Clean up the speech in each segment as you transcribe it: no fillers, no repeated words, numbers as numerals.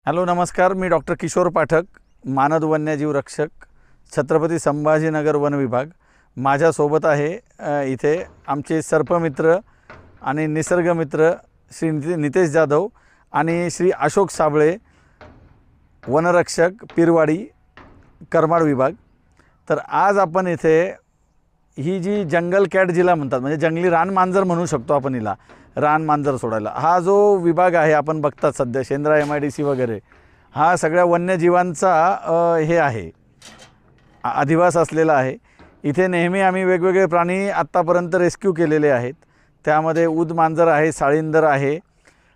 Hello नमस्कार, मी doctor Kishore Pathak, मानद वन्यजीव रक्षक, छत्रपती संभाजीनगर वन विभाग। माझ्यासोबत आहे इथे आमचे सर्पमित्र आणि निसर्गमित्र श्री नितेश जाधव आणि श्री अशोक साबळे, वनरक्षक, पिरवाडी, करमाड विभाग। तर आज आपण इथे ही जी जंगल कॅट जिला म्हणतात, म्हणजे जंगली रानमांजर म्हणू शकतो आपण हिला, रानमांजर सोडायला हा जो विभाग आहे आपण बघतात सध्या शेंद्रा MIDC वगैरे, हा सगळ्या वन्यजीवांचा हे आहे, अधिवास असलेला आहे। इथे नेहमी आम्ही वेगवेगळे प्राणी आत्तापर्यंत रेस्क्यू केलेले आहेत। त्यामध्ये उद मांजर आहे, साळींदर आहे,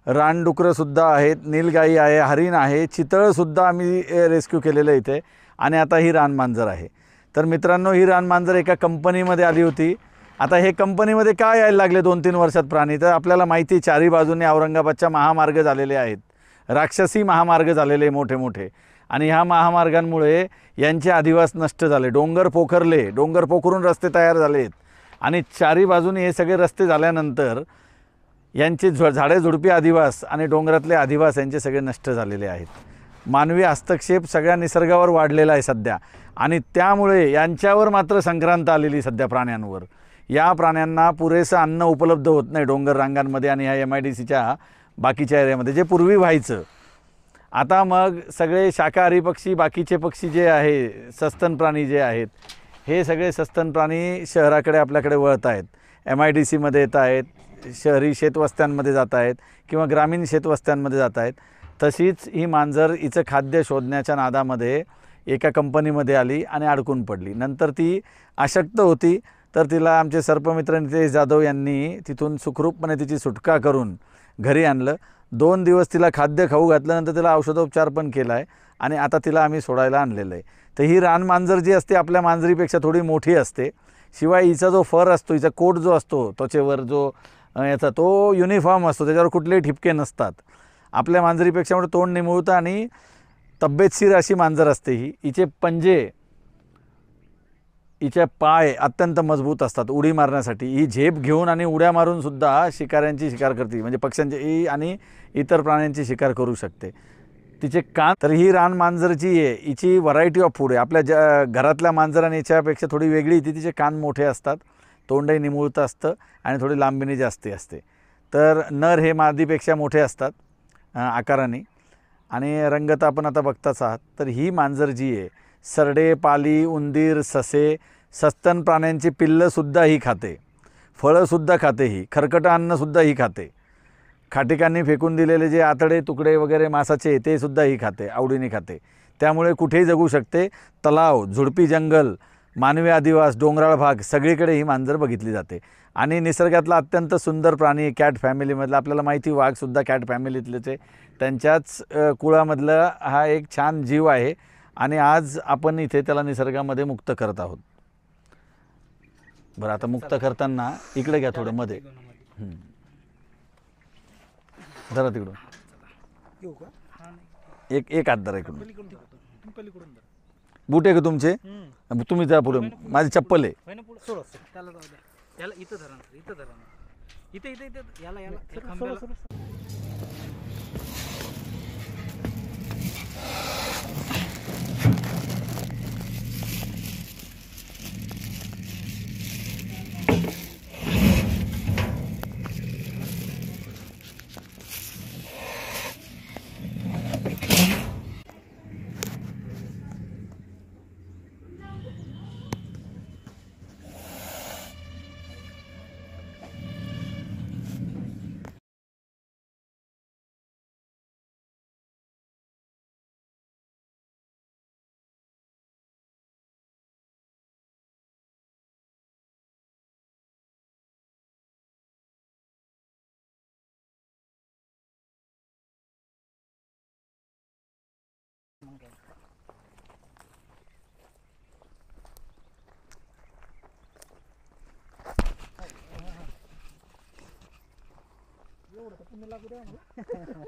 रानडुकरंसुद्धा आहेत, नीलगाई आहे, हरिण आहे, चितळसुद्धा आम्ही रेस्क्यू केलेलं इथे, आणि आता ही रानमांजर आहे। तर मित्रांनो, ही रानमांजर एका कंपनीमध्ये आली होती। आता हे कंपनीमध्ये काय यायला लागले 2-3 वर्षात प्राणी, तर आपल्याला माहिती चारी बाजूने औरंगाबादच्या महामार्ग झालेले आहेत, राक्षसी महामार्ग झालेले मोठे मोठे, आणि ह्या महामार्गांमुळे यांचे अधिवास नष्ट झाले, डोंगर पोखरले, डोंगर पोखरून रस्ते तयार झालेत, आणि चारी बाजूने हे सगळे रस्ते झाल्यानंतर यांचे झाडे झुडपी अधिवास आणि डोंगरातले अधिवास यांचे सगळे नष्ट झालेले आहेत। मानवी हस्तक्षेप सगळ्या निसर्गावर वाढलेला आहे सध्या, आणि त्यामुळे यांच्यावर मात्र संक्रांत आलेली सध्या प्राण्यांवर। या प्राण्यांना पुरेसं अन्न उपलब्ध होत नाही डोंगर रांगांमध्ये आणि ह्या MIDCच्या बाकीच्या एरियामध्ये, जे पूर्वी व्हायचं। आता मग सगळे शाकाहारी पक्षी, बाकीचे पक्षी जे आहे, सस्तन प्राणी जे आहेत, हे सगळे सस्तन प्राणी शहराकडे आपल्याकडे वळत आहेत, MIDCमध्ये येत आहेत, शहरी शेतवस्त्यांमध्ये जात आहेत किंवा ग्रामीण शेतवस्त्यांमध्ये जात आहेत। तशीच ही मांजर हिचं खाद्य शोधण्याच्या नादामध्ये एका कंपनीमध्ये आली आणि अडकून पडली। नंतर ती अशक्त होती, तर तिला आमचे सर्पमित्र नितेश जाधव यांनी तिथून सुखरूपपणे तिची सुटका करून घरी आणलं। 2 दिवस तिला खाद्य खाऊ घातल्यानंतर तिला औषधोपचार पण केला आहे, आणि आता तिला आम्ही सोडायला आणलेलं आहे। तर ही रानमांजर जी असते आपल्या मांजरीपेक्षा थोडी मोठी असते, शिवाय हिचा जो फर असतो, हिचा कोट जो असतो त्वचेवर, जो याचा तो युनिफॉर्म असतो, त्याच्यावर कुठलेही ठिपके नसतात। आपल्या मांजरीपेक्षा म्हणजे तोंड निमुळतं आणि तब्येतशीर अशी मांजर असते ही। हिचे पंजे, हिचे पाय अत्यंत मजबूत असतात उडी मारण्यासाठी। ही झेप घेऊन आणि उड्या मारून सुद्धा शिकाऱ्यांची शिकार करते, म्हणजे पक्ष्यांची आणि इतर प्राण्यांची शिकार करू शकते। तिचे कान, तर ही रानमांजरची आहे, हिची व्हरायटी ऑफ फूड आहे। आपल्या घरातल्या मांजरांनी याच्यापेक्षा थोडी वेगळी ती, तिचे कान मोठे असतात, तोंडही निमुळतं असतं आणि थोडी लांबीने जास्ती असते। तर नर हे मादीपेक्षा मोठे असतात आकाराने, आणि रंगत आपण आता बघताच आहात। तर ही मांजर जी आहे, सरडे, पाली, उंदीर, ससे, सस्तन प्राण्यांची पिल्लंसुद्धा ही खाते, फळंसुद्धा खाते, ही खरकटं अन्नसुद्धा ही खाते, खाटिकांनी फेकून दिलेले जे आतडे तुकडे वगैरे मासाचे ते सुद्धा ही खाते, आवडीने खाते। त्यामुळे कुठेही जगू शकते। तलाव, झुडपी जंगल, मानवी अधिवास, डोंगराळ भाग सगळीकडे ही मांजर बघितली जाते। आणि निसर्गातला अत्यंत सुंदर प्राणी, कॅट फॅमिलीमधला, आपल्याला माहिती वाघसुद्धा कॅट फॅमिलीतलेच आहे, त्यांच्याच कुळामधला हा एक छान जीव आहे, आणि आज आपण इथे त्याला निसर्गामध्ये मुक्त करत आहोत। बरं, आता मुक्त करताना इकडे घ्या थोडं मध्ये, धरा तिकडून एक हात धरा इकडून। बूट आहे का तुमचे? तुम्ही जा पुढे, माझी चप्पल आहे।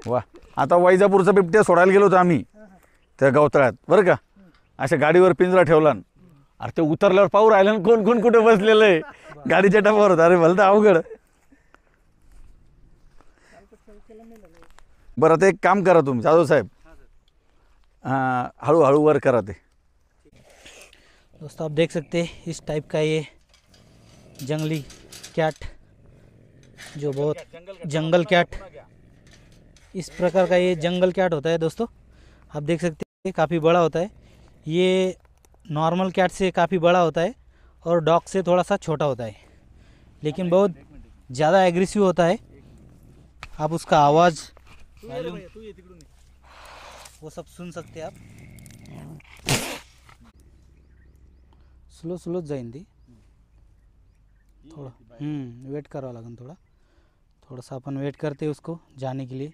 वा, आता वैजापूरचा बिबट्या सोडायला गेलो होतो आम्ही त्या गवतळ्यात, बरं का। अशा गाडीवर पिंजरा ठेवला, अरे ते उतरल्यावर पाहू राहिलं ना कोण कोण कुठे बसलेलं आहे गाडीच्या टपावर होता। अरे भलतं अवघड। बरं, आता एक काम करा तुम्ही जाधव साहेब, हळूहळू वर करा ते. दोस्तों आप देख सकते हैं इस टाइप का ये जंगली कैट, जो बहुत जंगल कैट, इस प्रकार का ये जंगल कैट होता है दोस्तों। आप देख सकते हैं काफ़ी बड़ा होता है ये, नॉर्मल कैट से काफ़ी बड़ा होता है और डॉग से थोड़ा सा छोटा होता है, लेकिन बहुत ज़्यादा एग्रेसिव होता है। आप उसका आवाज़ वो सब सुन सकते हैं आप। स्लो स्लो जाइन दी थोड़ा, वेट करावं लागेल थोड़ा सा अपन वेट करते उसको जाने के लिए।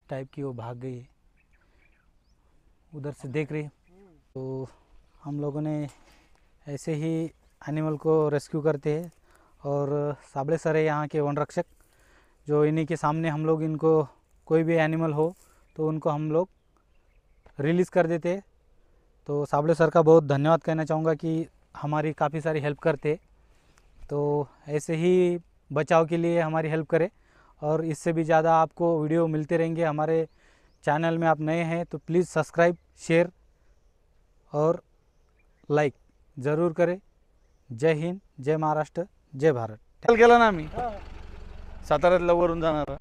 टाइप की वो भाग गई है, उधर से देख रही है। तो हम लोगों ने ऐसे ही एनिमल को रेस्क्यू करते हैं, और साबड़े सर है यहाँ के वन रक्षक, जो इन्हीं के सामने हम लोग इनको कोई भी एनिमल हो तो उनको हम लोग रिलीज़ कर देते हैं। तो साबड़े सर का बहुत धन्यवाद कहना चाहूँगा कि हमारी काफ़ी सारी हेल्प करते। तो ऐसे ही बचाव के लिए हमारी हेल्प करें, और इससे भी ज़्यादा आपको वीडियो मिलते रहेंगे। हमारे चैनल में आप नए हैं तो प्लीज़ सब्सक्राइब, शेयर और लाइक ज़रूर करें। जय हिंद, जय महाराष्ट्र, जय भारत. केला ना आम्ही साताऱ्यातला वरून जाणारा